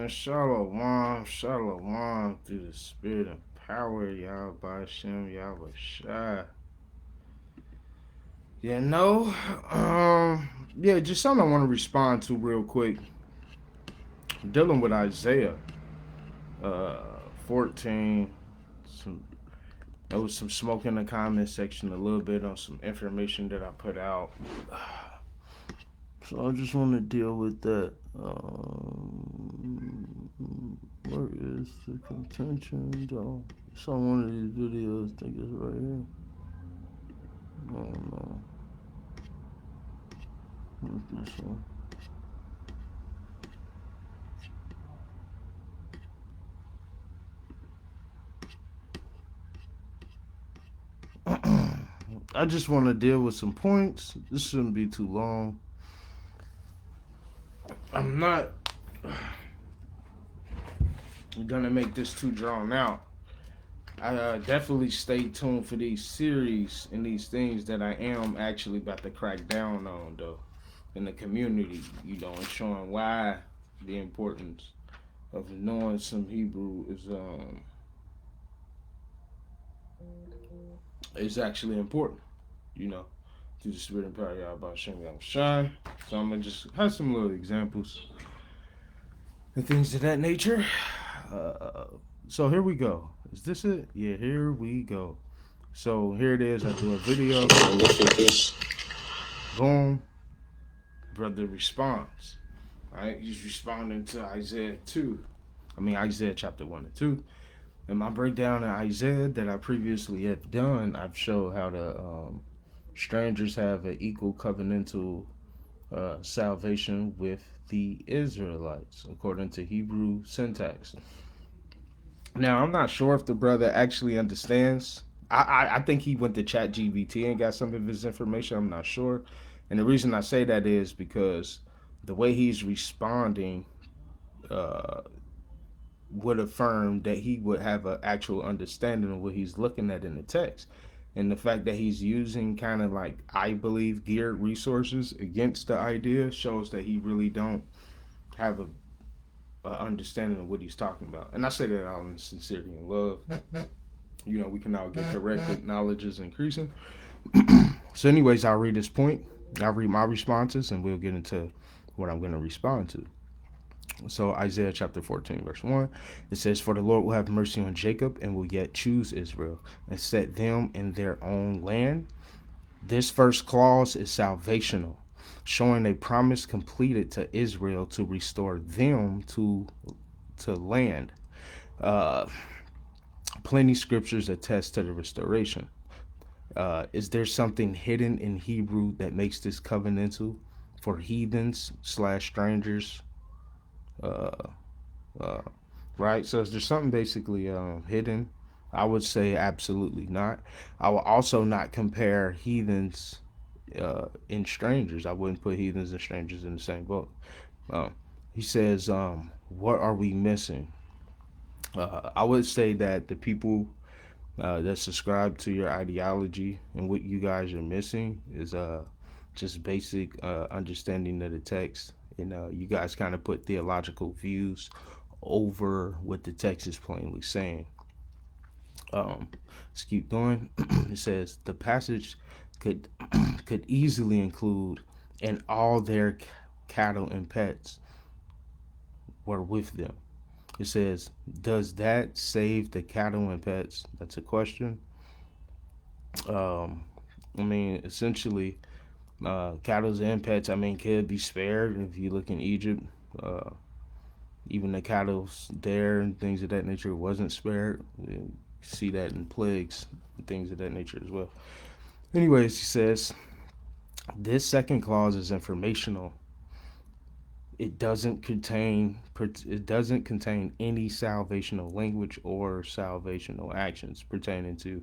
man. Shalom, shalom through the spirit and power, y'all by Shem, y'all was shy. You know, yeah, just something I want to respond to real quick. Dealing with Isaiah, 14. Some There was some smoke in the comment section a little bit on some information that I put out. So I just want to deal with that. Where is the contention, though? It's on one of these videos. I think it's right here. I don't know. What's this one? I just want to deal with some points. This shouldn't be too long. I'm not gonna make this too drawn out. I definitely stay tuned for these series and these things that I am actually about to crack down on, though, in the community, and showing why the importance of knowing some Hebrew is actually important, you know, through the spirit and power of Yahweh Shem Shine. So I'm gonna just have some little examples and things of that nature. So here we go. Is this it? Yeah, here we go. So here it is. I do a video. Boom. Brother responds. All right, he's responding to Isaiah 2. Isaiah chapter 1 and 2. In my breakdown of Isaiah that I previously had done, I've showed how the strangers have an equal covenantal salvation with the Israelites, according to Hebrew syntax. Now, I'm not sure if the brother actually understands. I think he went to ChatGPT and got some of his information. I'm not sure. And the reason I say that is because the way he's responding uh, would affirm that he would have an actual understanding of what he's looking at in the text. And the fact that he's using kind of like, I believe, geared resources against the idea shows that he really don't have a understanding of what he's talking about. And I say that out in sincerity and love. We can all get corrected. Knowledge is increasing. So, anyways, I'll read this point. I'll read my responses, and we'll get into what I'm going to respond to. So Isaiah chapter 14, verse 1, it says, "For the Lord will have mercy on Jacob and will yet choose Israel and set them in their own land." This first clause is salvational, showing a promise completed to Israel to restore them to land. Uh, Plenty scriptures attest to the restoration. Is there something hidden in Hebrew that makes this covenantal for heathens / strangers? Uh, uh, right? So is there something basically hidden? I would say absolutely not. I will also not compare heathens and strangers. I wouldn't put heathens and strangers in the same boat. Um, he says, what are we missing? I would say that the people that subscribe to your ideology and what you guys are missing is just basic understanding of the text. And you guys kind of put theological views over what the text is plainly saying. Let's keep going. It says the passage could could easily include, and all their cattle and pets were with them. It says, does that save the cattle and pets? That's a question. Essentially, cattle and pets, could be spared. If you look in Egypt, uh, even the cattle there and things of that nature wasn't spared. You see that in plagues and things of that nature as well. Anyways, he says, this second clause is informational. It doesn't contain any salvational language or salvational actions pertaining to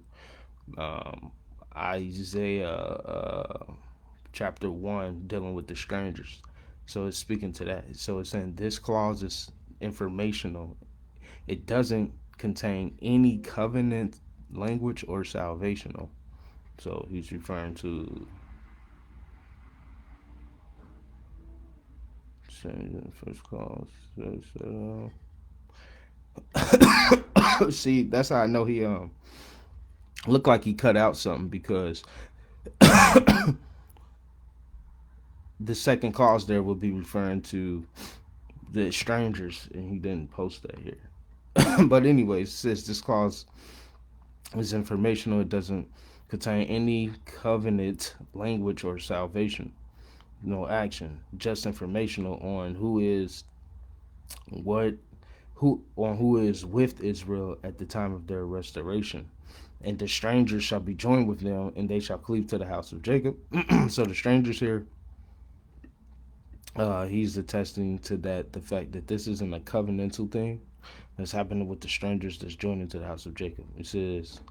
um, Isaiah chapter 1 dealing with the strangers. So it's speaking to that. So it's saying this clause is informational. It doesn't contain any covenant language or salvational. So he's referring to, let's changing first clause. See, that's how I know he looked like he cut out something, because the second clause there will be referring to the strangers, and he didn't post that here. But anyways, since this clause is informational, it doesn't contain any covenant language or salvation, no action, just informational on who is with Israel at the time of their restoration. And the strangers shall be joined with them, and they shall cleave to the house of Jacob. So the strangers here, he's attesting to that, the fact that this isn't a covenantal thing that's happening with the strangers that's joining to the house of Jacob. He says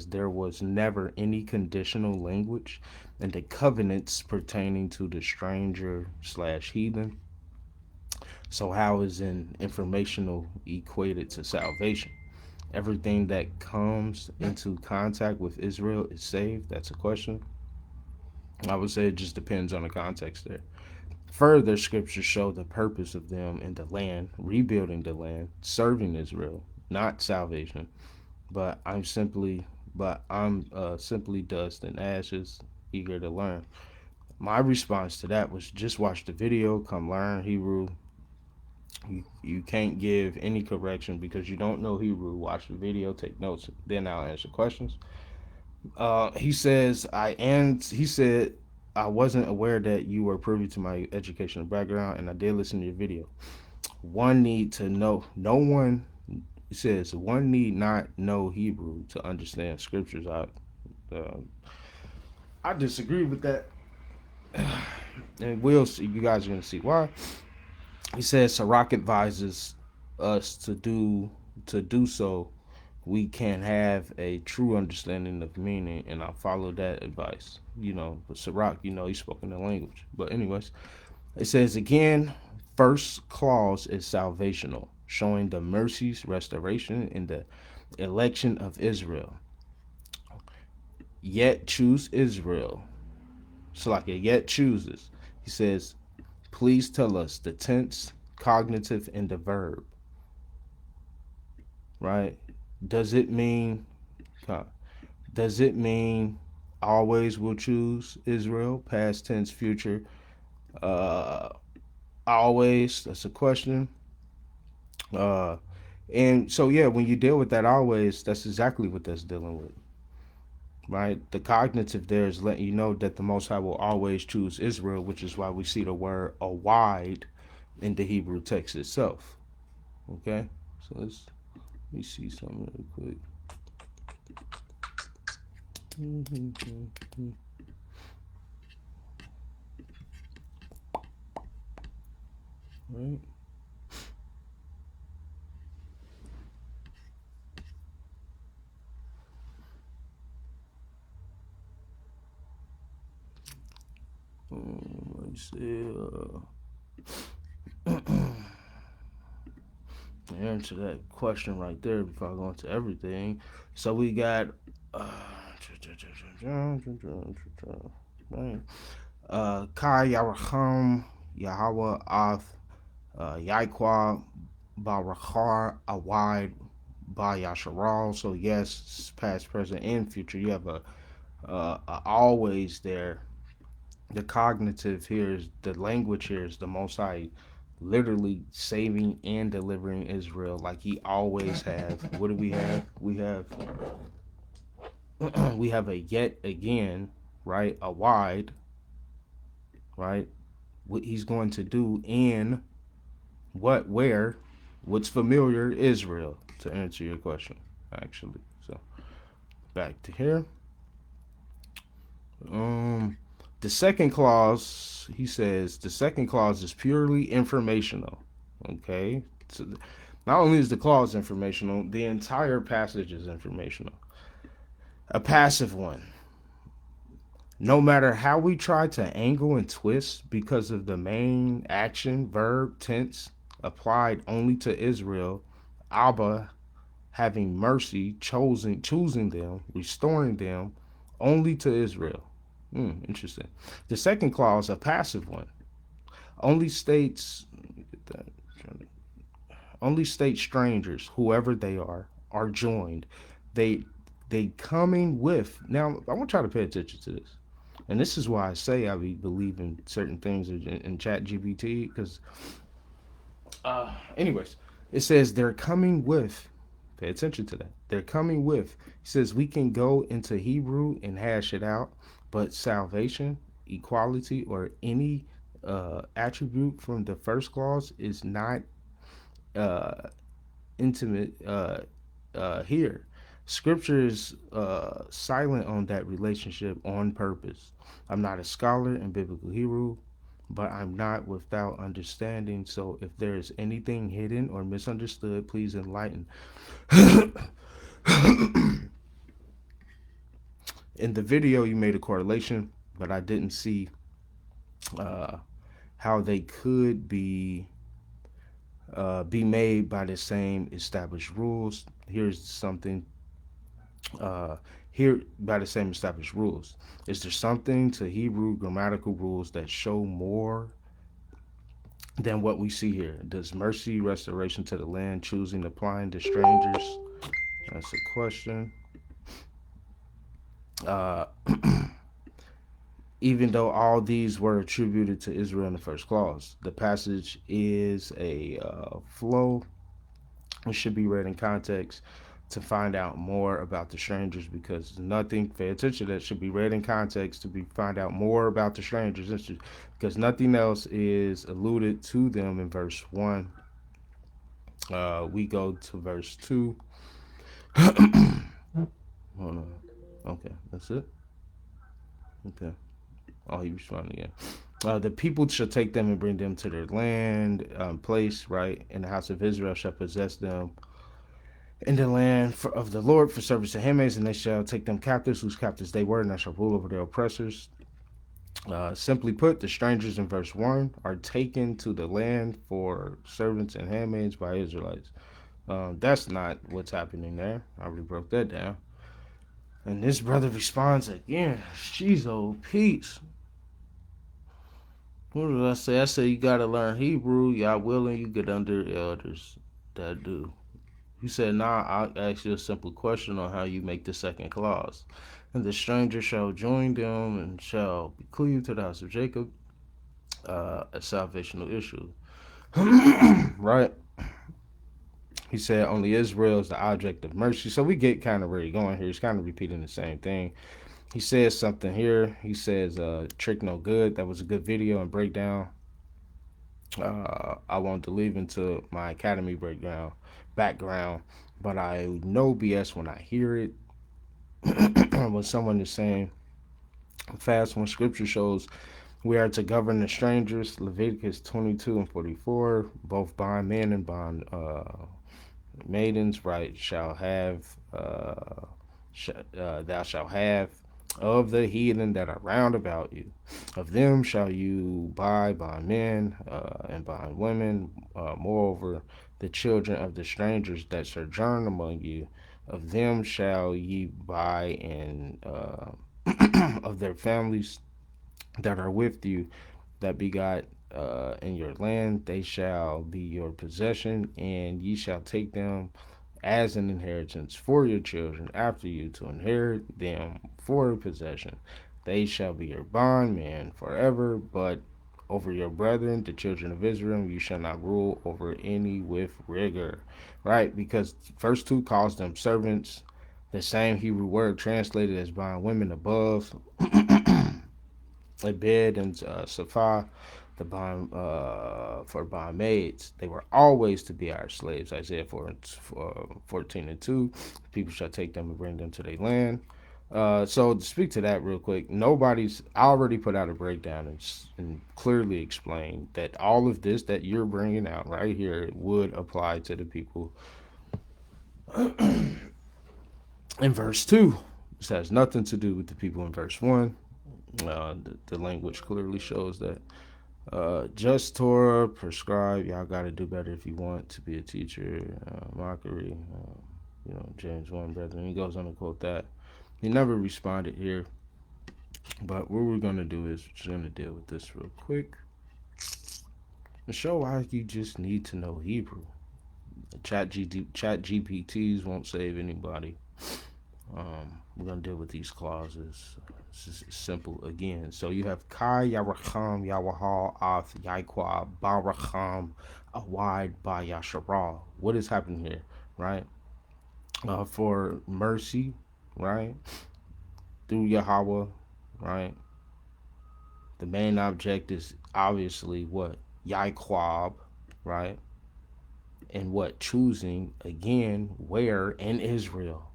there was never any conditional language in the covenants pertaining to the stranger / heathen. So how is an informational equated to salvation? Everything that comes into contact with Israel is saved? That's a question. I would say it just depends on the context there. Further, scriptures show the purpose of them in the land, rebuilding the land, serving Israel, not salvation. But I'm simply dust and ashes, eager to learn. My response to that was just watch the video, come learn Hebrew. You can't give any correction because you don't know Hebrew. Watch the video, take notes, then I'll answer questions. He said, I wasn't aware that you were privy to my educational background, and I did listen to your video. One need to know, it says, one need not know Hebrew to understand scriptures. I disagree with that. And we'll see, you guys are going to see why. He says, Sirach advises us to do so we can have a true understanding of meaning, and I follow that advice. But Sirach, he spoke in the language. But anyways, it says again, first clause is salvational, showing the mercies, restoration, and the election of Israel. Yet choose Israel. So like a yet chooses. He says, please tell us the tense, cognitive, and the verb. Right? Does it mean always will choose Israel? Past tense, future. Always. That's a question. And so yeah, when you deal with that always, that's exactly what that's dealing with. Right? The cognitive there is letting you know that the Most High will always choose Israel, which is why we see the word awide in the Hebrew text itself. Okay? So let me see something real quick. Right. Let's see. Answer that question right there before I go into everything. So we got Kai Yaracham Yahweh Av Yaikwa Barachar Awide Ba Yasharal. So yes, past, present, and future. You have a always there. The cognitive here is the language here is the Most High literally saving and delivering Israel like he always have. What do we have? We have a yet again, right? A wide, right? What he's going to do in what's familiar, Israel, to answer your question, actually. So back to here. The second clause, he says, the second clause is purely informational. Okay? So not only is the clause informational, the entire passage is informational. A passive one. No matter how we try to angle and twist because of the main action, verb, tense, applied only to Israel, Abba having mercy, choosing them, restoring them only to Israel. Interesting. The second clause, a passive one. only states only state strangers, whoever they are joined. They they coming with. Now I want y'all to pay attention to this. And this is why I say I be believing certain things in Chat GPT, because anyways, it says they're coming with. Pay attention to that. They're coming with. It says we can go into Hebrew and hash it out, but salvation, equality, or any attribute from the first clause is not uh, intimate here. Scripture is silent on that relationship on purpose. I'm not a scholar in biblical Hebrew, but I'm not without understanding. So if there is anything hidden or misunderstood, please enlighten. In the video, you made a correlation, but I didn't see uh, how they could be made by the same established rules. Here's something here by the same established rules. Is there something to Hebrew grammatical rules that show more than what we see here? Does mercy, restoration to the land, choosing, applying to strangers? That's a question. Uh, even though all these were attributed to Israel in the first clause, the passage is a flow. It should be read in context to find out more about the strangers, because nothing, pay attention, that should be read in context to be find out more about the strangers, because nothing else is alluded to them in verse 1. We go to verse 2. Hold on. Okay, that's it. Okay. Oh, he responded again. The people shall take them and bring them to their land, place, right? And the house of Israel shall possess them in the land of the Lord for service to handmaids, and they shall take them captives, whose captives they were, and I shall rule over their oppressors. Simply put, the strangers in verse 1 are taken to the land for servants and handmaids by Israelites. That's not what's happening there. I already broke that down. And this brother responds again. She's old peace. What did I say? I said you gotta learn Hebrew. Y'all willing, you get under elders that do. He said, nah, I'll ask you a simple question on how you make the second clause. And the stranger shall join them and shall be cleaved to the house of Jacob, a salvational issue. Right? He said, only Israel is the object of mercy. So we get kind of where he's going here. He's kind of repeating the same thing. He says something here. He says, trick no good. That was a good video and breakdown. I won't delve into my academy background, but I know BS when I hear it. When someone is saying fast, when scripture shows we are to govern the strangers, Leviticus 22 and 44, both bond men and bond maidens, right, shall have, thou shalt have of the heathen that are round about you. Of them shall you buy bondmen and bondwomen. Moreover, the children of the strangers that sojourn among you, of them shall ye buy, and of their families that are with you, that begot in your land, they shall be your possession, and ye shall take them as an inheritance for your children after you, to inherit them for a possession. They shall be your bondmen forever, but over your brethren, the children of Israel, you shall not rule over any with rigor. Right? Because verse 2 calls them servants, the same Hebrew word translated as bondwomen above, Abed and Saphah, the bond for bondmaids. They were always to be our slaves. Isaiah 14 and 2. People shall take them and bring them to their land. So to speak to that real quick, nobody's already put out a breakdown and clearly explained that all of this that you're bringing out right here would apply to the people in verse 2. This has nothing to do with the people in verse 1. The language clearly shows that. Just Torah prescribe, y'all got to do better if you want to be a teacher. Mockery, James 1, brethren. He goes on to quote that. He never responded here. But what we're going to do is we're just going to deal with this real quick. To show why you just need to know Hebrew. Chat GPTs won't save anybody. We're gonna deal with these clauses. This is simple again. So you have Kai Yaracham Yawahal Ath Yaikwa Baracham Awide Ba Yashara. What is happening here, right? For mercy, right? Through Yahweh, right? The main object is obviously what? Yaikwab, right? And what? Choosing again where? In Israel,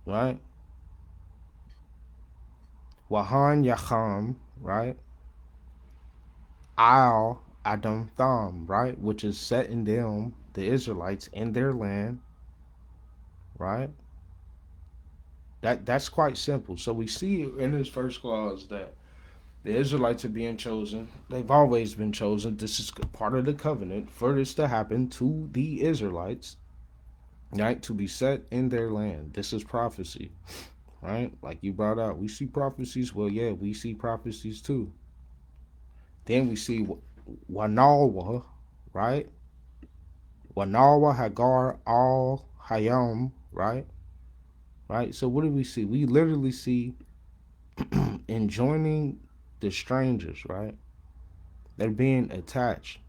right? Wahan Yacham, right? Al Adam Tham, right? Which is setting them, the Israelites, in their land, right? That's quite simple. So we see in this first clause that the Israelites are being chosen. They've always been chosen. This is part of the covenant for this to happen to the Israelites, right? To be set in their land. This is prophecy, right? Like you brought out, we see prophecies. Well, yeah, we see prophecies too. Then we see Wanawa, right? Wanawa Hagar al Hayam, right? Right? So what do we see? We literally see enjoining the strangers, right? They're being attached.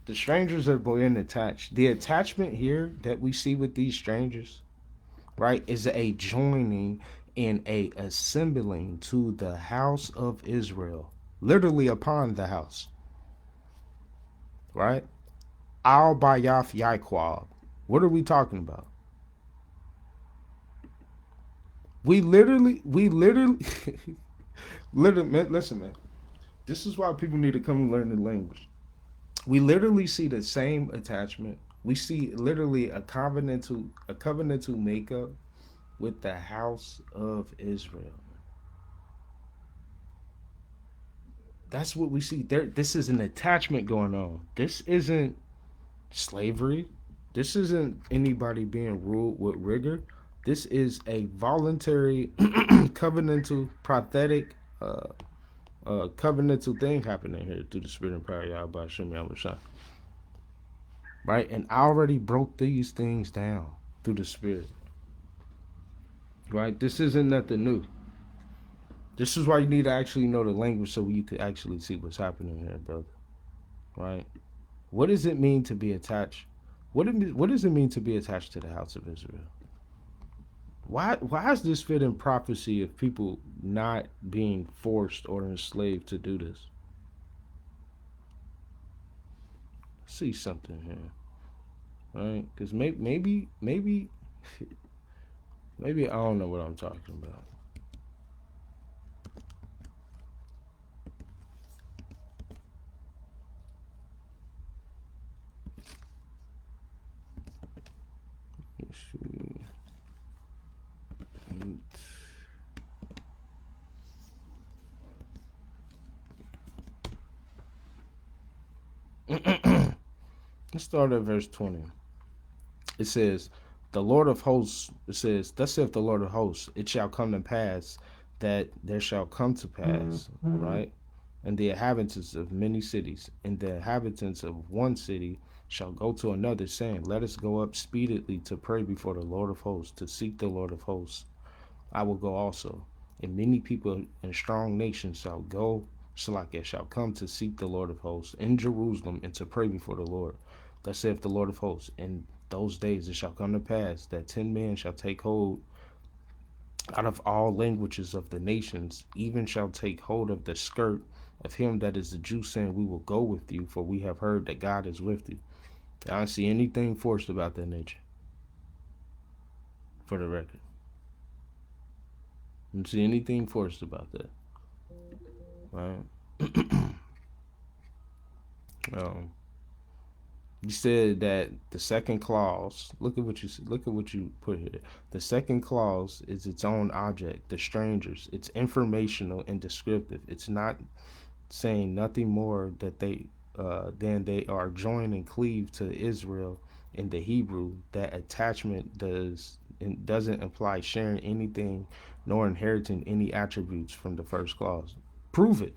The strangers are being attached. The attachment here that we see with these strangers, right, is a joining and a assembling to the house of Israel, literally upon the house, right? Al Bayaf Yaikwab. What are we talking about? We literally, literally, man, listen, man. This is why people need to come and learn the language. We literally see the same attachment. We see literally a covenantal makeup with the house of Israel. That's what we see. This is an attachment going on. This isn't slavery. This isn't anybody being ruled with rigor. This is a voluntary covenantal prophetic covenantal thing happening here through the spirit and power of Yahweh Hashem Yahweh. Right? And I already broke these things down through the spirit. Right? This isn't nothing new. This is why you need to actually know the language so you could actually see what's happening here, brother. Right? What does it mean to be attached? What does it mean to be attached to the house of Israel? Why is this fit in prophecy of people not being forced or enslaved to do this? See something here, right? Because maybe I don't know what I'm talking about. Let's see. Let's start at verse 20. It says, the Lord of hosts, it says, thus saith the Lord of hosts, it shall come to pass that there shall come to pass, right? And the inhabitants of many cities, and the inhabitants of one city shall go to another, saying, let us go up speedily to pray before the Lord of hosts, to seek the Lord of hosts. I will go also. And many people and strong nations shall go, Shalakia, shall come to seek the Lord of hosts in Jerusalem and to pray before the Lord. Thus saith the Lord of hosts, in those days it shall come to pass that 10 men shall take hold out of all languages of the nations, even shall take hold of the skirt of him that is the Jew, saying, we will go with you, for we have heard that God is with you. I don't see anything forced about that nature, for the record. I don't see anything forced about that. Right? You said that the second clause. Look at what you put here. The second clause is its own object. The strangers. It's informational and descriptive. It's not saying nothing more that than they are joined and cleaved to Israel in the Hebrew. That attachment doesn't imply sharing anything nor inheriting any attributes from the first clause. Prove it.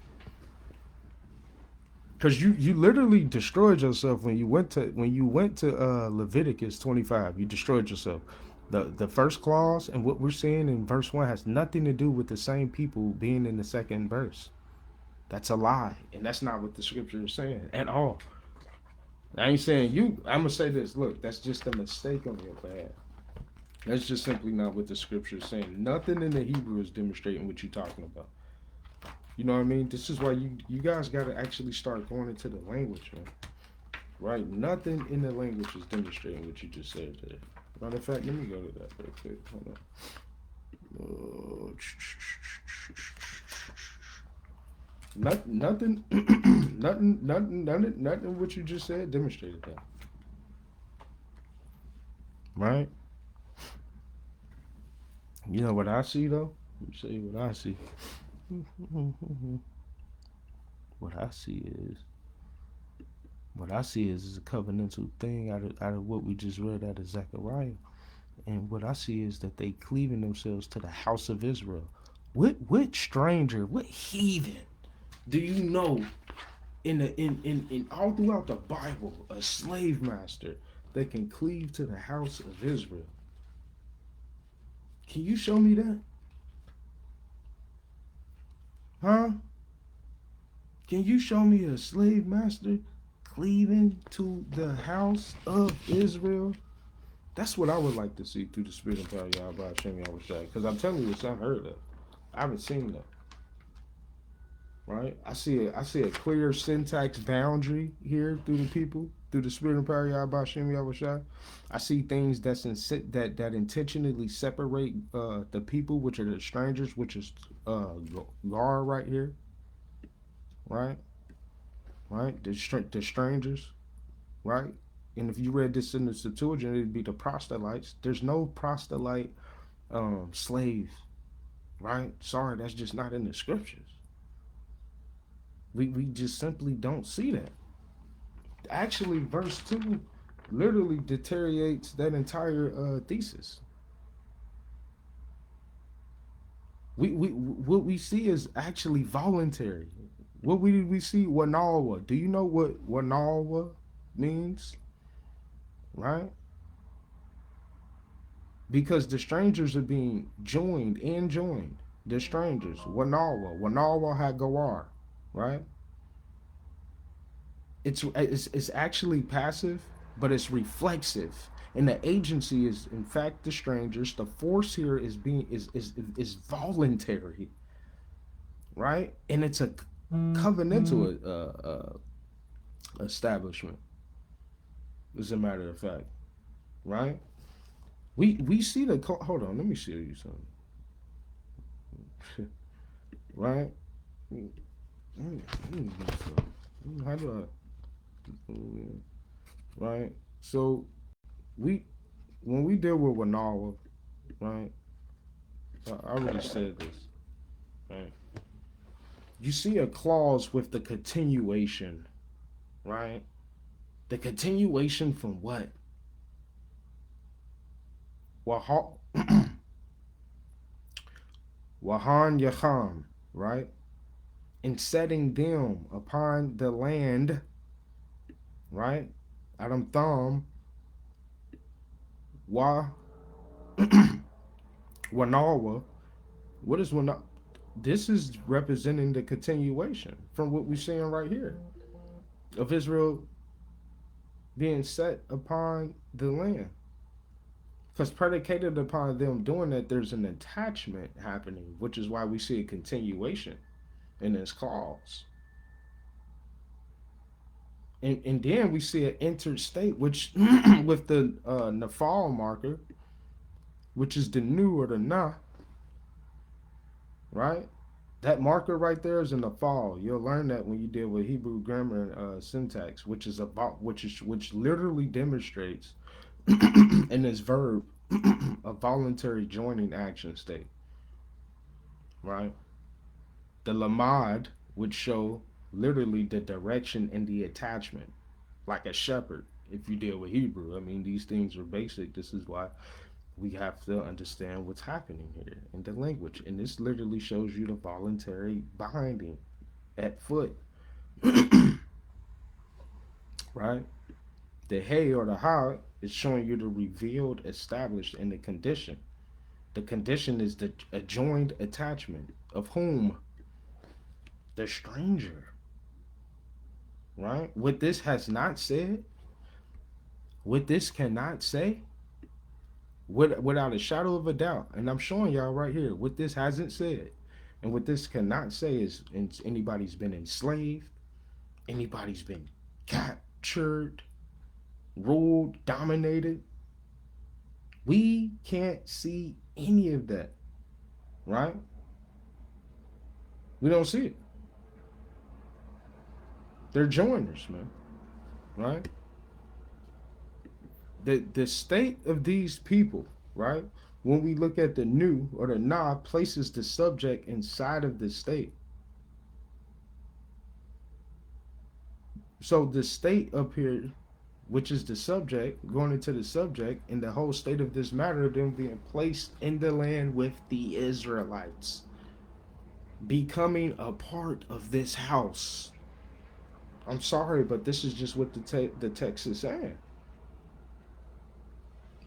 Because you literally destroyed yourself when you went to Leviticus 25. You destroyed yourself. The first clause and what we're seeing in verse 1 has nothing to do with the same people being in the second verse. That's a lie, and that's not what the scripture is saying at all. I ain't saying you. I'm gonna say this. Look, that's just a mistake on your behalf. That's just simply not what the scripture is saying. Nothing in the Hebrew is demonstrating what you're talking about. You know what I mean? This is why you guys got to actually start going into the language, man. Right? Nothing in the language is demonstrating what you just said there. Matter of fact, let me go to that real quick. Hold on. Nothing, nothing. What you just said demonstrated that. Right? You know what I see though? Let me show you what I see. What I see is a covenantal thing out of what we just read out of Zechariah. And what I see is that they cleaving themselves to the house of Israel. What stranger, what heathen do you know in all throughout the Bible, a slave master that can cleave to the house of Israel? Can you show me that? Huh? Can you show me a slave master cleaving to the house of Israel? That's what I would like to see through the spirit and power of Yahweh Hashem Yahushua. Because I'm telling you, it's unheard of. I haven't seen that. Right? I see a clear syntax boundary here through the people, through the spirit and power of Yahweh Hashem Yahushua. I see things that intentionally separate the people, which are the strangers, which is Gar right here. Right? Right? The strangers. Right? And if you read this in the Septuagint, it'd be the proselytes. There's no proselyte slave, right? Sorry, that's just not in the scriptures. We just simply don't see that. Actually, verse 2 literally deteriorates that entire thesis. What we see is actually voluntary. What we see Wanawa. Do you know what Wanawa means? Right? Because the strangers are being joined. The strangers. Wanawa Hagawar. Right? It's actually passive, but it's reflexive. And the agency is in fact the strangers. The force here is voluntary. Right? And it's a covenantal establishment. As a matter of fact. Right? We see the hold on, let me show you something. Right? How do I right? So when we deal with Wanawa, right? I already said this, right? You see a clause with the continuation, right? The continuation from what? Wahan Yacham, right? And setting them upon the land, right? Adam Thumb, Wanawa. What is Wanawa? This is representing the continuation from what we're seeing right here of Israel being set upon the land. Because predicated upon them doing that, there's an attachment happening, which is why we see a continuation in this clause. And then we see an entered state, which with the Nafal marker, which is the nu or the na, right? That marker right there is in the fall. You'll learn that when you deal with Hebrew grammar and syntax, which literally demonstrates in this verb a voluntary joining action state, right? The lamad would show literally the direction and the attachment, like a shepherd. If you deal with Hebrew, I mean, these things are basic. This is why we have to understand what's happening here in the language. And this literally shows you the voluntary binding at foot, right? The hey or the ha is showing you the revealed, established, and the condition. The condition is the adjoined attachment of whom? The stranger, right? What this has not said, what this cannot say, without a shadow of a doubt, and I'm showing y'all right here what this hasn't said, and what this cannot say is anybody's been enslaved, anybody's been captured, ruled, dominated. We can't see any of that, right? We don't see it. They're joiners, man, right? The state of these people, right? When we look at the new or the na, places the subject inside of the state. So the state up here, which is the subject, going into the subject, and the whole state of this matter, them being placed in the land with the Israelites, becoming a part of this house. I'm sorry, but this is just what the text is saying.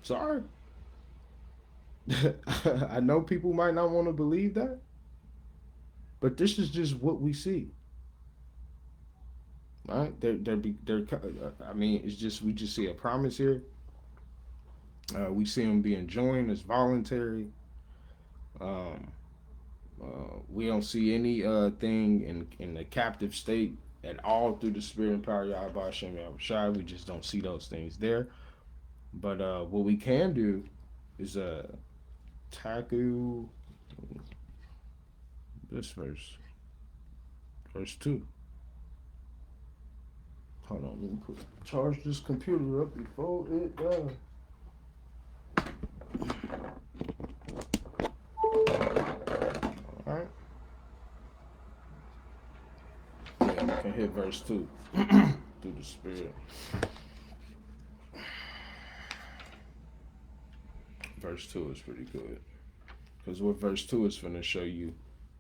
Sorry. I know people might not want to believe that, but this is just what we see. Right? I mean, it's just we just see a promise here. We see them being joined as voluntary. Um, we don't see any thing in the captive state at all through the spirit and power of Yahweh Hashem Shai. We just don't see those things there. But what we can do is tackle this verse 2. Hold on, let me charge this computer up before it does. Alright. Yeah, we can hit verse 2 through the spirit. Verse 2 is pretty good. Because what verse 2 is going to show you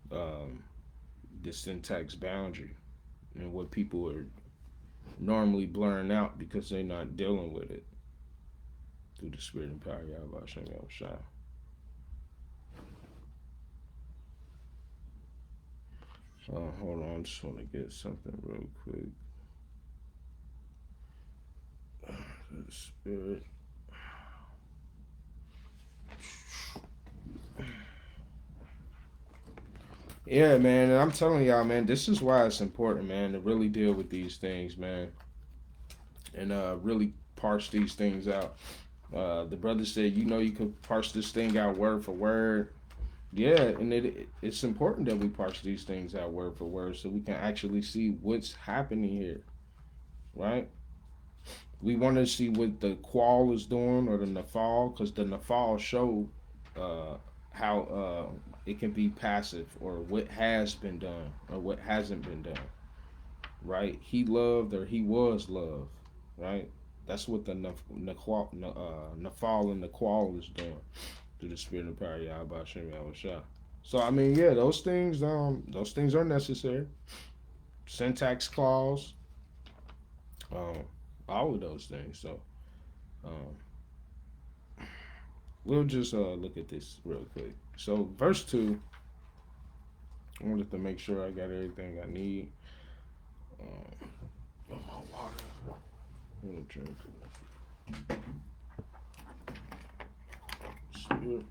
the syntax boundary and what people are normally blurring out because they're not dealing with it through the spirit and power of Yahweh Hashem Shai. Hold on, I just want to get something real quick. The spirit. Yeah, man, and I'm telling y'all, man, this is why it's important, man, to really deal with these things, man, and really parse these things out. The brother said, you can parse this thing out word for word. Yeah, and it's important that we parse these things out word for word so we can actually see what's happening here, right? We want to see what the qual is doing or the nafal, because the nafal show how it can be passive or what has been done or what hasn't been done, right? He loved or he was loved, right? That's what the nafal and the qual is doing through the spirit and power of Yahweh Hashem Shai. So I mean, yeah, those things are necessary. Syntax clause, all of those things. So we'll just look at this real quick. So verse 2, I wanted to make sure I got everything I need. My water. I'm gonna drink it. Spirit.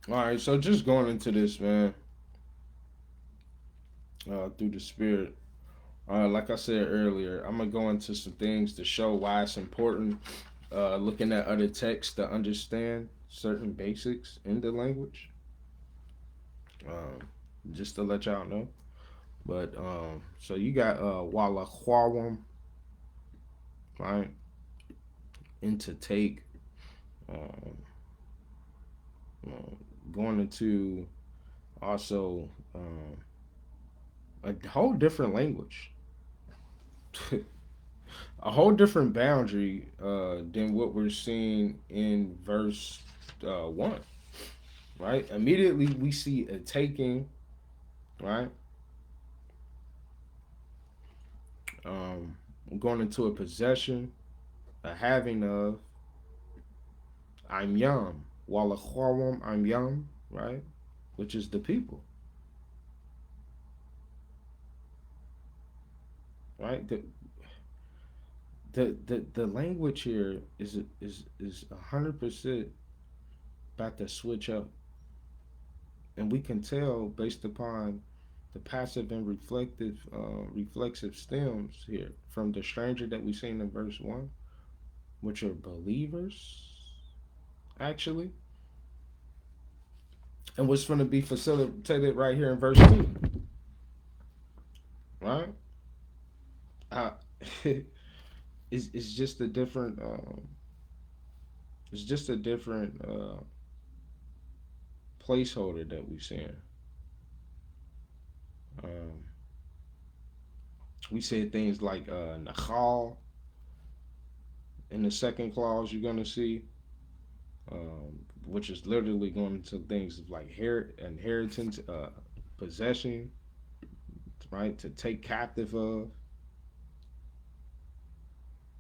All right, so just going into this, man, through the spirit. Like I said earlier, I'm gonna go into some things to show why it's important. Looking at other texts to understand certain basics in the language. Just to let y'all know. But so you got walaquawam, right? And to take. uh, going into also a whole different language, a whole different boundary than what we're seeing in verse 1, right? Immediately we see a taking, right? Um, going into a possession, a having of, I'm yam, walakhawam, I'm yam, right? Which is the people, right? The language here is 100% about to switch up, and we can tell based upon the passive and reflexive stems here from the stranger that we seen in verse 1, which are believers actually, and what's going to be facilitated right here in verse 2, right? uh, it's just a different it's just a different placeholder that we've seen. um, we said things like Nahal in the second clause you're going to see, which is literally going to things like inheritance, possession, right? To take captive of,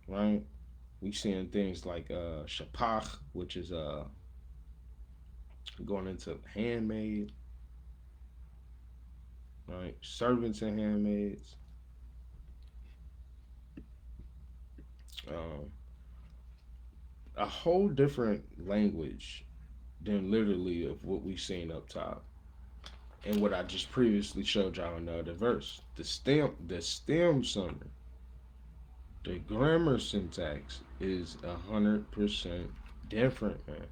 right? We seeing things like shapach, which is going into handmaid, right? Servants and handmaids. Um, a whole different language than literally of what we seen up top and what I just previously showed y'all in the other verse. The stem summary, the grammar syntax is 100% different, man.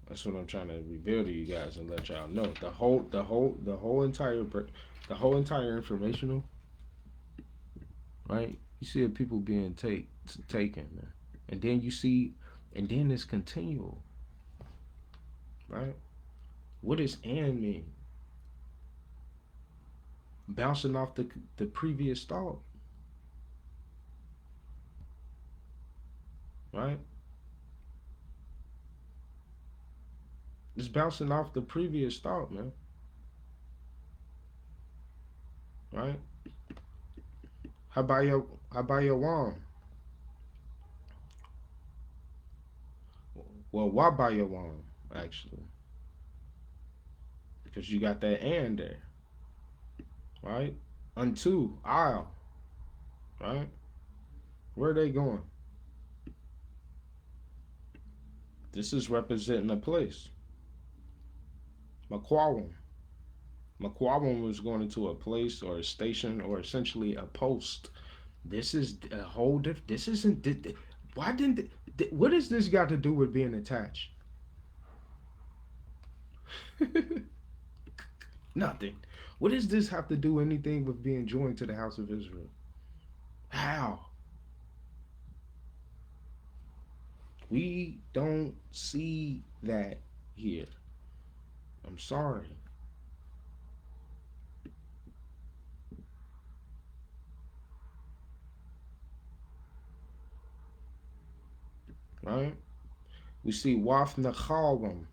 That's what I'm trying to reveal to you guys and let y'all know. The whole entire informational, right? You see the people being taken, man. And then you see, and then it's continual, right? What does "and" mean? Bouncing off the previous thought, right? It's bouncing off the previous thought, man, right? Habayawam. Well, Wabayawam, actually, because you got that "and" there, right? Unto, I'll, right? Where are they going? This is representing a place. Maquawam. Maquawam was going into a place or a station or essentially a post. This is a whole different. This isn't. Why didn't? What does this got to do with being attached? Nothing. What does this have to do anything with being joined to the house of Israel? How? We don't see that here. I'm sorry. Right? We see Waf Nachalwam,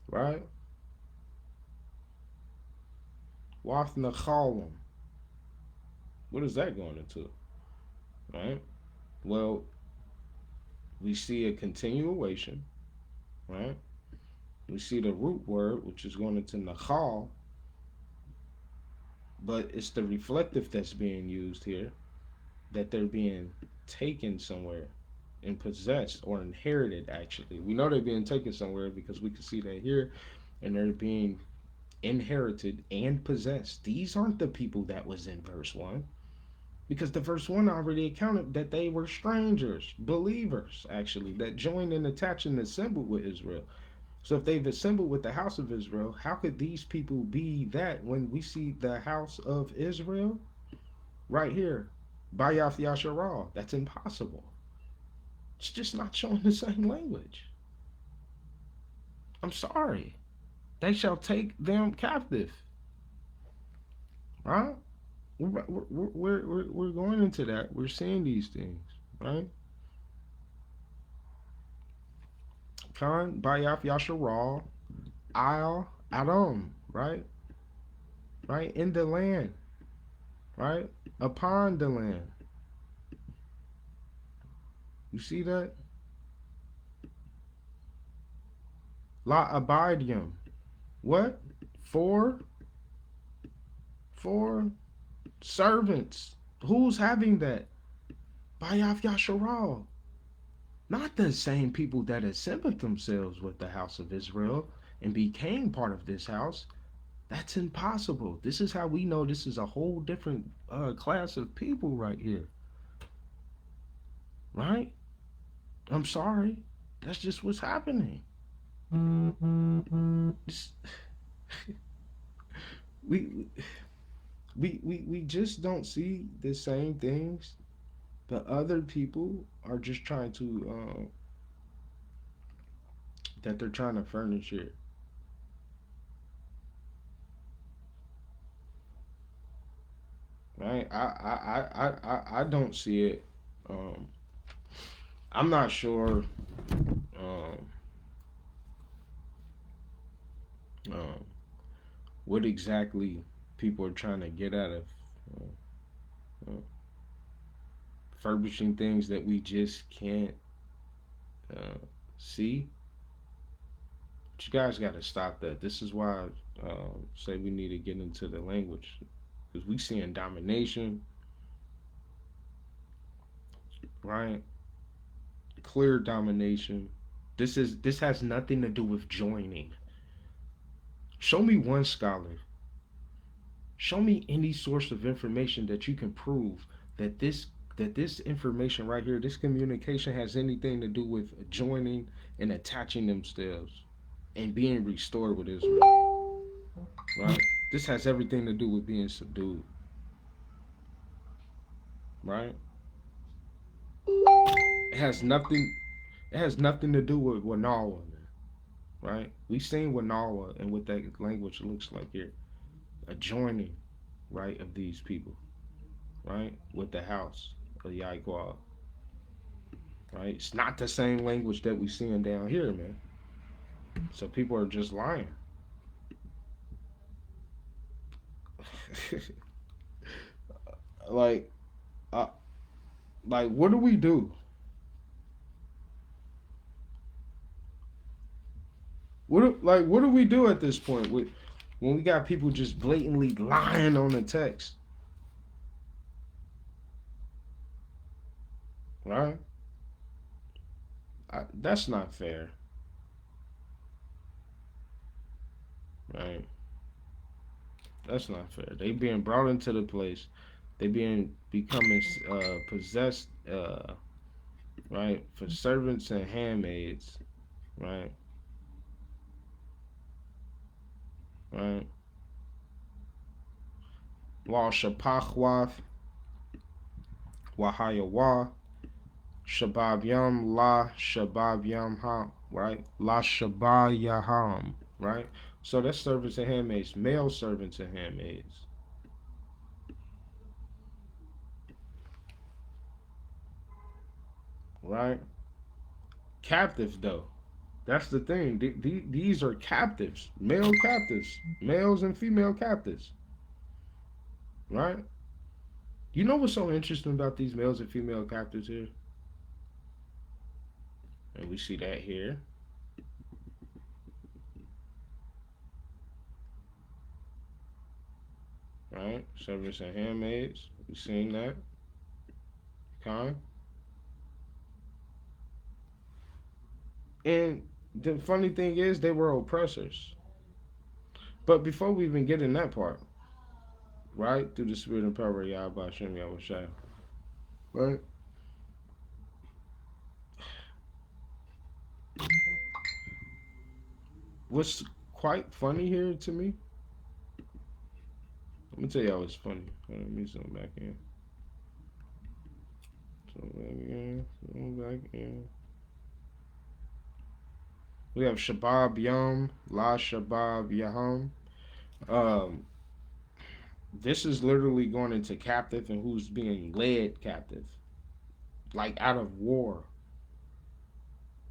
right? Waf Nachalwam. What is that going into? Right? Well, we see a continuation, right? We see the root word, which is going into Nachal, but it's the reflective that's being used here, that they're being taken somewhere and possessed or inherited, actually. We know they're being taken somewhere because we can see that here, and they're being inherited and possessed. These aren't the people that was in verse 1, because the verse 1 already accounted that they were strangers, believers, actually, that joined and attached and assembled with Israel. So if they've assembled with the house of Israel, how could these people be that when we see the house of Israel right here? Bayath Yasharal. That's impossible. It's just not showing the same language. I'm sorry. They shall take them captive. Right? We're going into that. We're seeing these things, right? Khan, Bayaf, Yasharal, Al, Adam, right? Right? In the land, right? Upon the land. You see that? La Abidium. What? For? For? Servants. Who's having that? Bayaf Yasharal. Not the same people that assembled themselves with the house of Israel and became part of this house. That's impossible. This is how we know this is a whole different class of people right here. Right? I'm sorry. That's just what's happening. It's- we, we just don't see the same things, but other people are just trying to that they're trying to furnish it. Right? I don't see it. Um, I'm not sure um, um, what exactly people are trying to get out of uh, furbishing things that we just can't uh, see. But you guys got to stop that. This is why I say we need to get into the language because we seeing domination, right? Clear domination. This has nothing to do with joining. Show me one scholar. Show me any source of information that you can prove that this information right here, this communication has anything to do with joining and attaching themselves and being restored with Israel. Right? This has everything to do with being subdued. Right? It has nothing. It has nothing to do with Wanawa, man. Right? We seen Wanawa and what that language looks like here. A joining, right, of these people, right, with the house of Yaquab. Right? It's not the same language that we seeing down here, man. So people are just lying. like, uh, like, what do we do? What do we do at this point with when we got people just blatantly lying on the text, right? That's not fair, right? That's not fair. They being brought into the place, they being becoming possessed, right, for servants and handmaids, right, right. Law shapachwath wahayawa shabab yam la shabab yam ham, right? La shabayaham, right? So that's servants and handmaids, male servants and handmaids, right? Captives though. That's the thing. These are captives, male captives, males and female captives, right? You know what's so interesting about these males and female captives here? And we see that here, right? Servants and handmaids. We seen that. Con. And the funny thing is, they were oppressors. But before we even get in that part, right, through the spirit and power of Yahweh Hashem Yahweh Shai, right? What's quite funny here to me, let me tell y'all what's funny. Let me zoom back in. Zoom back in. Zoom back in. We have Shabab Yom, La Shabab Yaham. Um, this is literally going into captive and who's being led captive, like out of war,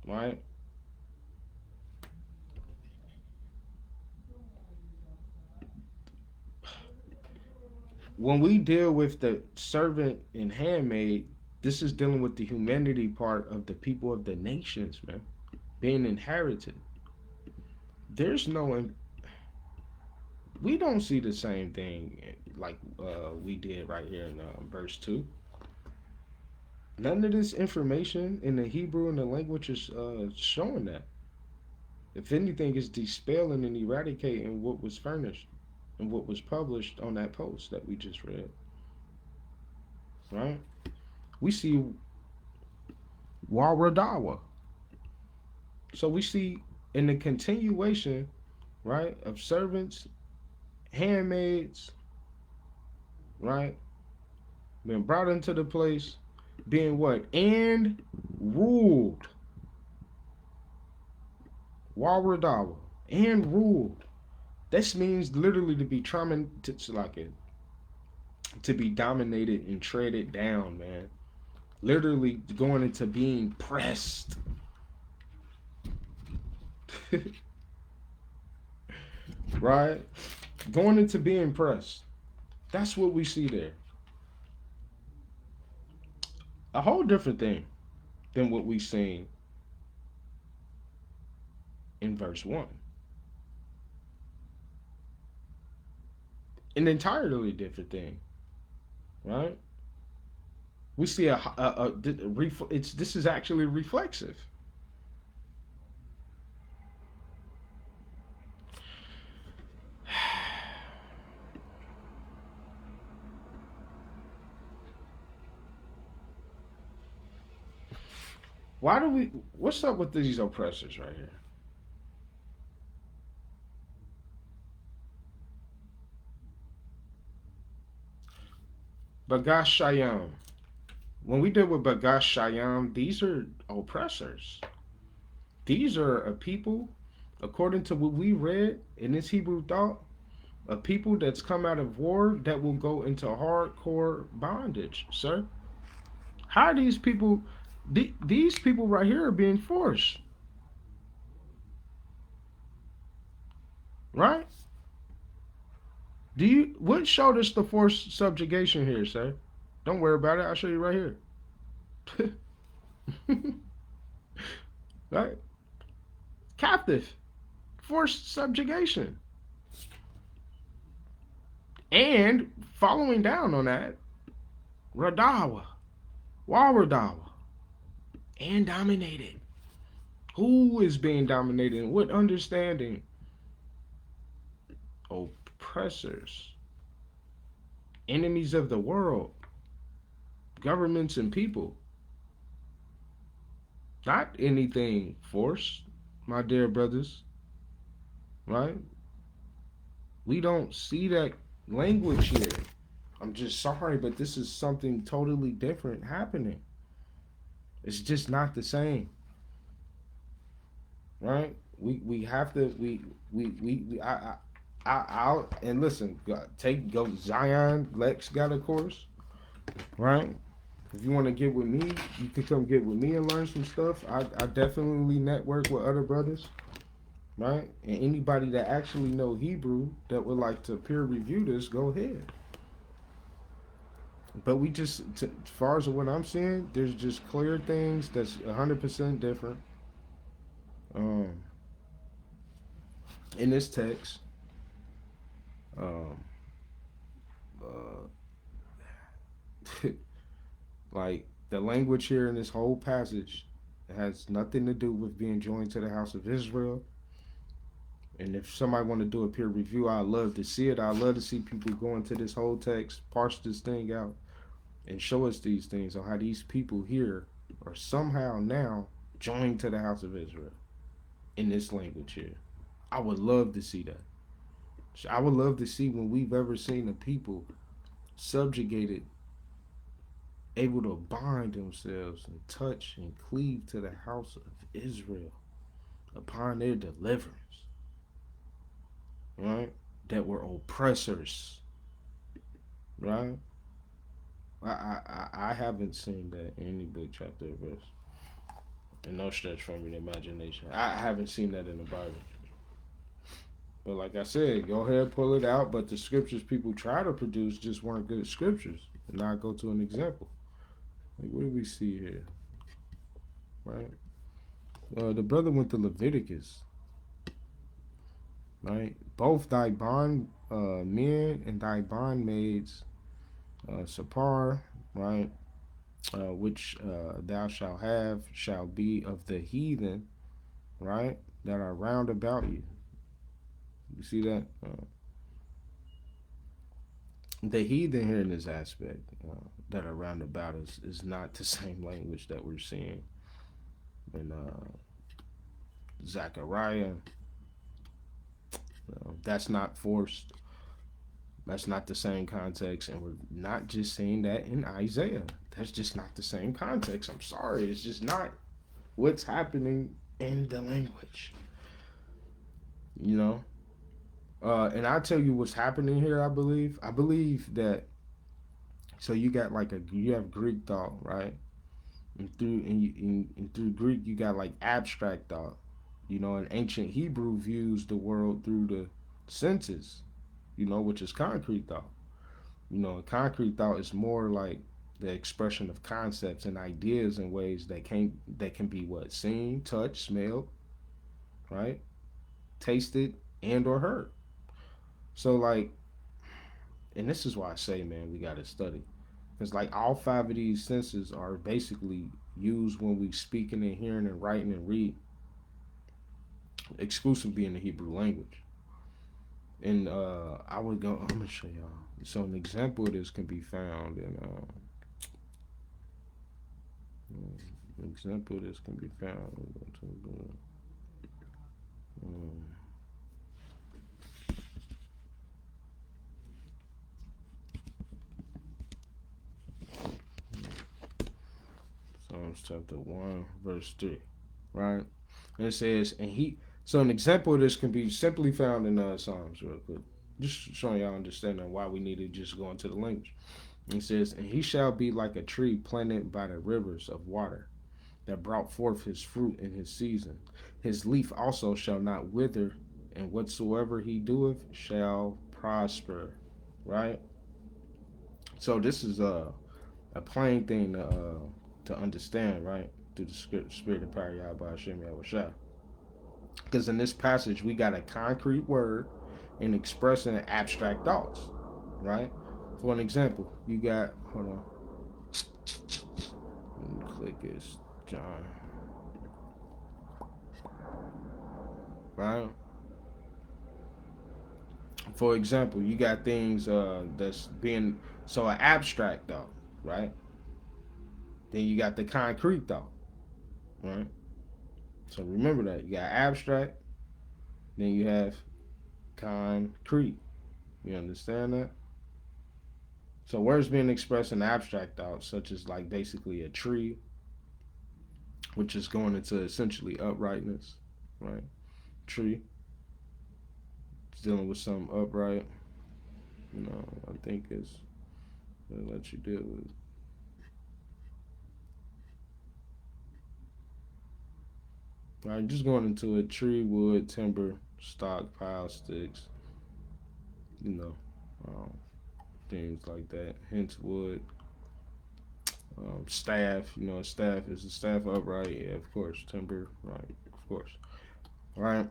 right? When we deal with the servant and handmaid, this is dealing with the humanity part of the people of the nations, man, being inherited. There's no, we don't see the same thing like we did right here in verse 2. None of this information in the Hebrew and the language is showing that. If anything, it's dispelling and eradicating what was furnished and what was published on that post that we just read, right? We see Waradawa. So we see in the continuation, right, of servants, handmaids, right, being brought into the place, being what? And ruled. Waradawa. And ruled. This means literally to be to be dominated and treaded down, man. Literally going into being pressed. Right? Going into being pressed. That's what we see there. A whole different thing than what we seen in verse 1. An entirely different thing, right? We see it's this is actually reflexive. Why do we? What's up with these oppressors right here? Bagash Shayam. When we deal with Bagash Shayam, these are oppressors. These are a people, according to what we read in this Hebrew thought, a people that's come out of war that will go into hardcore bondage, sir. How are these people? These people right here are being forced, right? Do you what showed us the forced subjugation here, sir? Don't worry about it. I'll show you right here. Right? Captive, forced subjugation. And following down on that, Radawa, Waradawa, and dominated. Who is being dominated? What understanding? Oppressors, enemies of the world, governments and people. Not anything forced, my dear brothers, right? We don't see that language here. I'm just sorry, but this is something totally different happening. It's just not the same, right? We have to we I'll and listen. Go Zion Lex got a course, right? If you want to get with me, you can come get with me and learn some stuff. I definitely network with other brothers, right? And anybody that actually know Hebrew that would like to peer review this, go ahead. But we just, as far as what I'm seeing, there's just clear things that's 100% different um, in this text. Um, uh, like the language here in this whole passage has nothing to do with being joined to the house of Israel. And if somebody want to do a peer review, I'd love to see it. I'd love to see people go into this whole text, parse this thing out, and show us these things on how these people here are somehow now joined to the house of Israel in this language here. I would love to see that. I would love to see when we've ever seen a people subjugated, able to bind themselves and touch and cleave to the house of Israel. upon their deliverance, right? That were oppressors, right? I haven't seen that in any book, chapter, or verse. And no stretch from the imagination. I haven't seen that in the Bible. But like I said, go ahead, pull it out. But the scriptures people try to produce just weren't good scriptures. And now I go to an example. Like, what do we see here? Right? The brother went to Leviticus. Right? Both thy bond men and thy bondmaids, Sapar, right? Which thou shalt have, shall be of the heathen, right? That are round about you. You see that? The heathen here in this aspect that are round about us is not the same language that we're seeing in Zechariah. That's not forced. That's not the same context, and we're not just saying that in Isaiah. That's just not the same context. I'm sorry, it's just not what's happening in the language. You know, and I'll tell you what's happening here. I believe that. So you got like you have Greek thought, right? And through Greek you got like abstract thought. You know, and ancient Hebrew views the world through the senses. You know, which is concrete thought. You know, concrete thought is more like the expression of concepts and ideas in ways that can be what seen, touched, smelled, right, tasted, and or heard. So like, and this is why I say, man, we got to study. Because like all five of these senses are basically used when we speaking and hearing and writing and read exclusively in the Hebrew language. And I would go. I'm gonna show y'all. So an example of this can be found in. An example of this can be found. Um, Psalms chapter 1, verse 3. Right? And it says, and he. So an example of this can be simply found in Psalms, real quick. Just showing y'all understanding why we need to just go into the language. It says, and he shall be like a tree planted by the rivers of water, that brought forth his fruit in his season. His leaf also shall not wither, and whatsoever he doeth shall prosper. Right? So this is a plain thing to understand, right? Through the spirit and power of Yahweh Hashem Yahushua. Because in this passage, we got a concrete word and expressing abstract thoughts, right? For an example, you got, hold on. Let me click this, John. Right? For example, you got things that's being, so an abstract thought, right? Then you got the concrete thought, right? So remember that. You got abstract, then you have concrete. You understand that? So words being expressed in abstract thought, such as like basically a tree, which is going into essentially uprightness, right? Tree. It's dealing with something upright. You know, I think it's it lets you deal with. All right, just going into a tree, wood, timber, stock, pile, sticks, you know, um, things like that. Hence wood. Staff, you know, staff is a staff upright. Yeah, of course. Timber, right? Of course. All right.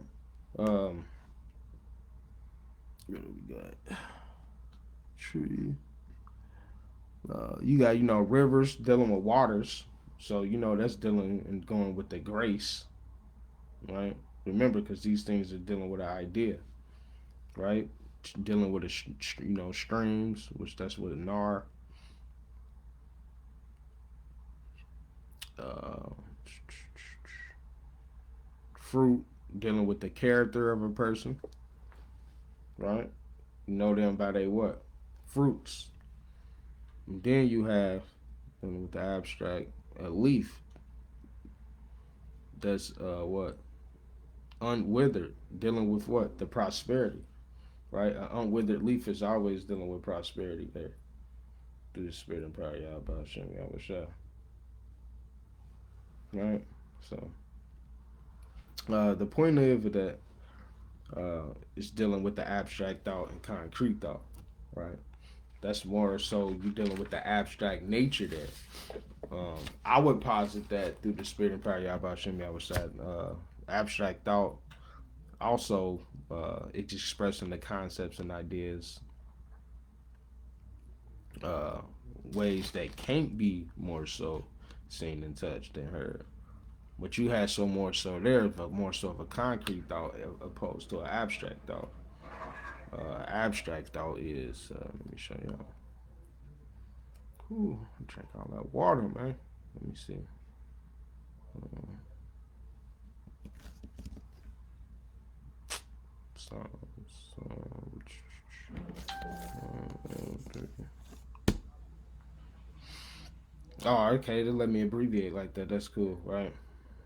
Um, what do we got? Tree. You got, you know, rivers dealing with waters. So, you know, that's dealing and going with the grace, right? Remember, because these things are dealing with an idea, right? Dealing with, you know, streams, which that's what a nar. Uh, Fruit, dealing with the character of a person, right? You know them by their what? Fruits. And then you have, dealing with the abstract, a leaf. That's what? unwithered, dealing with what? The prosperity, right? An unwithered leaf is always dealing with prosperity there. Through the spirit and power, y'all, about Shem, y'all, what's up? Right? So, the point of that is dealing with the abstract thought and concrete thought, right? That's more so you dealing with the abstract nature there. I would posit that through the spirit and power, y'all, about Shem, y'all, what's up? Abstract thought also it's expressing the concepts and ideas uh, ways that can't be more so seen and touched and heard. But you had so more so there, but more so of a concrete thought opposed to an abstract thought. Abstract thought is, let me show y'all. Ooh, drink all that water, man. Let me see. So, oh, okay. They let me abbreviate like that. That's cool, right?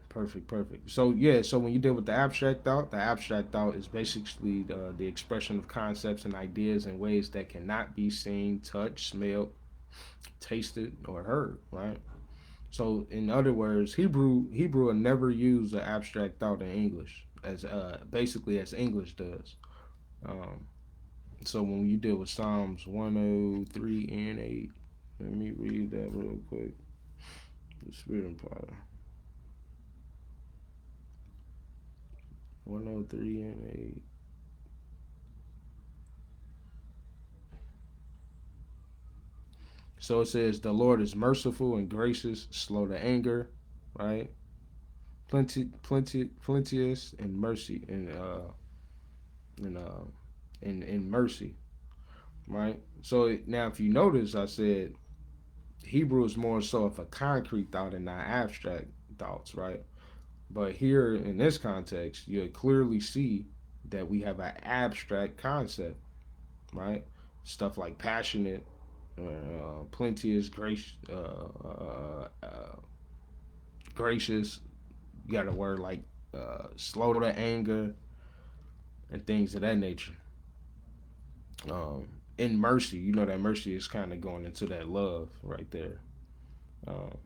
Perfect, perfect. So yeah, so when you deal with the abstract thought is basically the expression of concepts and ideas in ways that cannot be seen, touched, smelled, tasted, or heard, right? So in other words, Hebrew will never use an abstract thought in English as basically as English does. Um, so when you deal with Psalms 103 and 8, let me read that real quick. The Spirit and Power. 103 and 8. So it says, the Lord is merciful and gracious, slow to anger, right? Plenteous in mercy and in mercy, right? So now, if you notice, I said Hebrew is more so of a concrete thought and not abstract thoughts, right? But here in this context, you clearly see that we have an abstract concept, right? Stuff like passionate, plenteous, gracious. You got a word like slow to anger and things of that nature. In mercy, you know that mercy is kind of going into that love right there. Um,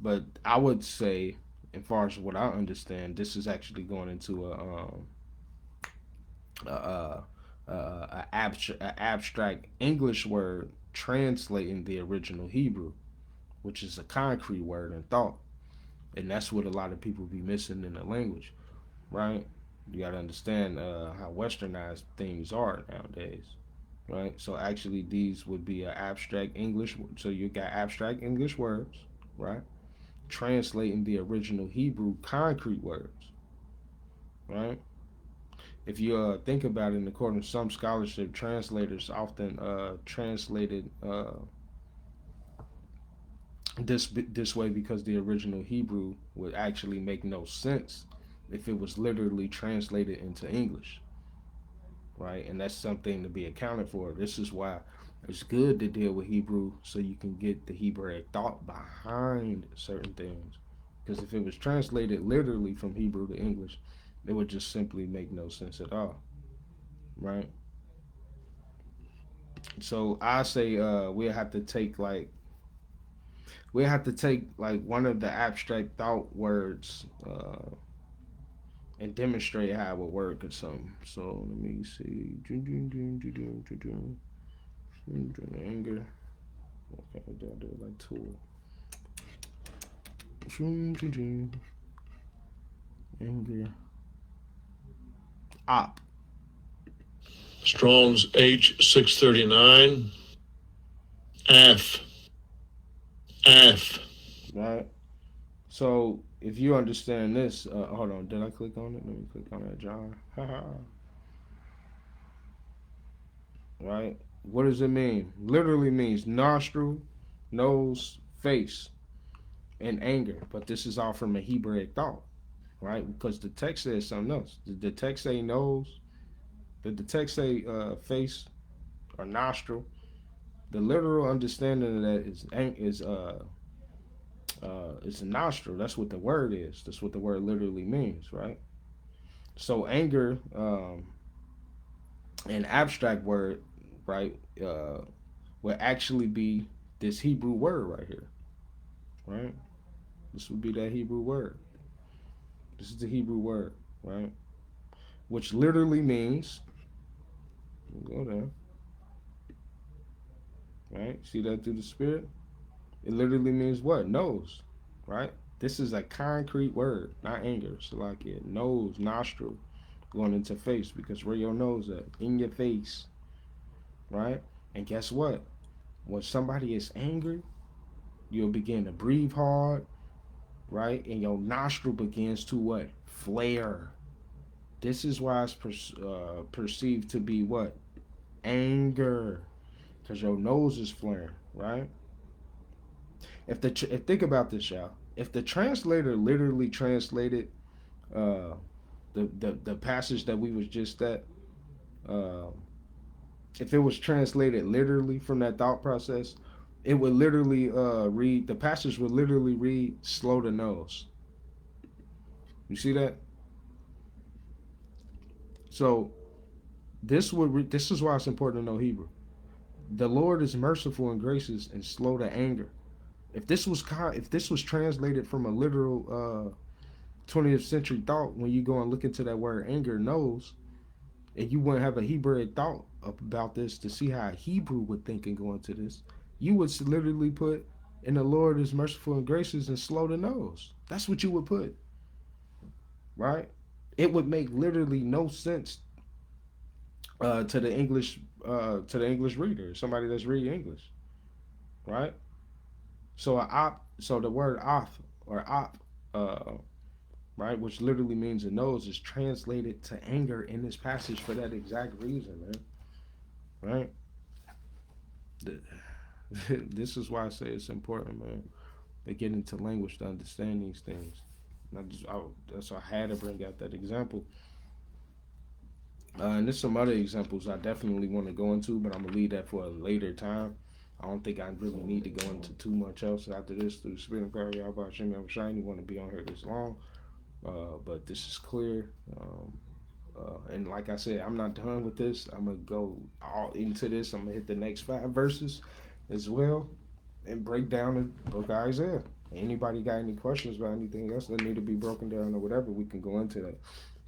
but I would say, as far as what I understand, this is actually going into a abstract English word translating the original Hebrew, which is a concrete word and thought, and that's what a lot of people be missing in the language, right? You got to understand how westernized things are nowadays, right? So actually, these would be abstract English. So you got abstract English words, right? Translating the original Hebrew concrete words, right? If you think about it, according to some scholarship, translators often translated this way because the original Hebrew would actually make no sense if it was literally translated into English, right? And that's something to be accounted for. This is why it's good to deal with Hebrew so you can get the Hebraic thought behind certain things. Because if it was translated literally from Hebrew to English, it would just simply make no sense at all, right? So I say we'll have to take like one of the abstract thought words and demonstrate how it would work or something. So let me see. Anger. Okay, I'll do it like tool. Anger. Op. Strong's H639. F. Right. So if you understand this, hold on. Did I click on it? Let me click on that, John. Right. What does it mean? Literally means nostril, nose, face, and anger. But this is all from a Hebraic thought, right? Because the text says something else. Did the text say nose? Did the text say face or nostril? The literal understanding of that is a nostril. That's what the word is. That's what the word literally means, right? So anger, an abstract word, right, would actually be this Hebrew word right here, right? This would be that Hebrew word. This is the Hebrew word, right? Which literally means, go there, right? See that through the spirit? It literally means what? Nose, right? This is a concrete word, not anger. So like it nose, nostril, going into face because where your nose at? In your face, right? And guess what? When somebody is angry, you'll begin to breathe hard, right? And your nostril begins to what? Flare. This is why it's perceived to be what? Anger. Because your nose is flaring, right? If think about this, y'all. If the translator literally translated uh, the passage that we was just at, uh, if it was translated literally from that thought process, it would literally read the passage would literally read slow to nose. You see that? So this is why it's important to know Hebrew. The Lord is merciful and gracious and slow to anger. If this was translated from a literal 20th century thought, when you go and look into that word anger, knows, and you wouldn't have a Hebrew thought about this to see how a Hebrew would think and go into this, you would literally put, and the Lord is merciful and gracious and slow to nose. That's what you would put, right? It would make literally no sense to the English reader, somebody that's reading English, right? So the word off or op, uh, right, which literally means a nose, is translated to anger in this passage for that exact reason, man. Right? This is why I say it's important, man, to get into language to understand these things. That's why I had to bring out that example. And there's some other examples I definitely want to go into, but I'm gonna leave that for a later time. I don't think I really need to go into too much else after this. Through the spirit of God, Yahweh Hashem Yahushua, you want to be on here this long, but this is clear. And like I said, I'm not done with this. I'm gonna go all into this. I'm gonna hit the next 5 verses as well and break down the book of Isaiah. Anybody got any questions about anything else that need to be broken down or whatever, we can go into that.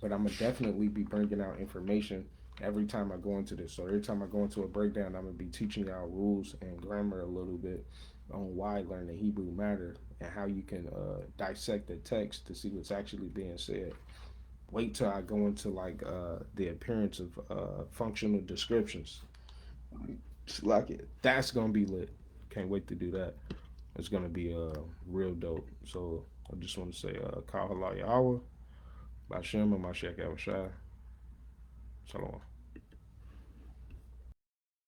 But I'm gonna definitely be bringing out information every time I go into this. So every time I go into a breakdown, I'm gonna be teaching y'all rules and grammar a little bit on why learning Hebrew matter and how you can dissect the text to see what's actually being said. Wait till I go into like the appearance of functional descriptions. It's like it. That's gonna be lit. Can't wait to do that. It's gonna be real dope. So I just want to say Kal Halal Yahweh, Bashem and Mashiach Yahushua. Shalom.